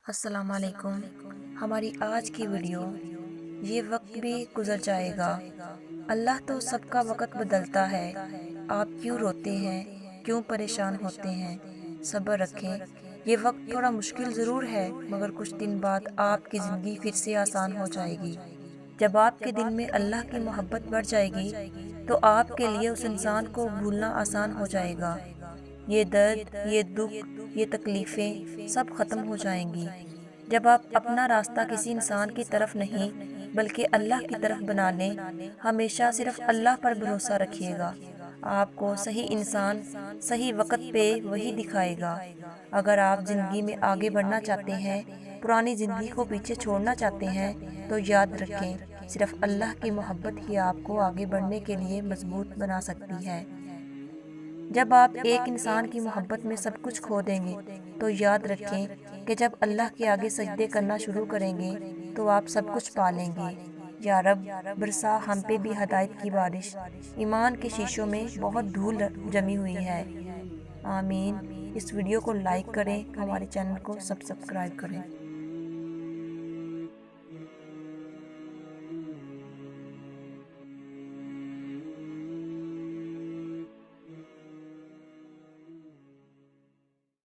السلام علیکم۔ ہماری آج کی ویڈیو یہ وقت بھی گزر جائے گا، اللہ تو سب کا وقت بدلتا ہے، آپ کیوں روتے ہیں، کیوں پریشان ہوتے ہیں، صبر رکھیں، یہ وقت تھوڑا مشکل ضرور ہے مگر کچھ دن بعد آپ کی زندگی پھر سے آسان ہو جائے گی۔ جب آپ کے دل میں اللہ کی محبت بڑھ جائے گی تو آپ کے لیے اس انسان کو بھولنا آسان ہو جائے گا، یہ درد، یہ دکھ، یہ تکلیفیں سب ختم ہو جائیں گی۔ جب آپ اپنا راستہ کسی انسان کی طرف نہیں بلکہ اللہ کی طرف بنا لیں، ہمیشہ صرف اللہ پر بھروسہ رکھیے گا، آپ کو صحیح انسان صحیح وقت پہ وہی دکھائے گا۔ اگر آپ زندگی میں آگے بڑھنا چاہتے ہیں، پرانی زندگی کو پیچھے چھوڑنا چاہتے ہیں تو یاد رکھیں، صرف اللہ کی محبت ہی آپ کو آگے بڑھنے کے لیے مضبوط بنا سکتی ہے۔ جب آپ ایک انسان کی محبت میں سب کچھ کھو دیں گے تو یاد رکھیں کہ جب اللہ کے آگے سجدے کرنا شروع کریں گے تو آپ سب کچھ پا لیں گے۔ یا رب برسا ہم پہ بھی ہدایت کی بارش، ایمان کے شیشوں میں بہت دھول جمی ہوئی ہے، آمین۔ اس ویڈیو کو لائک کریں، ہمارے چینل کو سبسکرائب کریں۔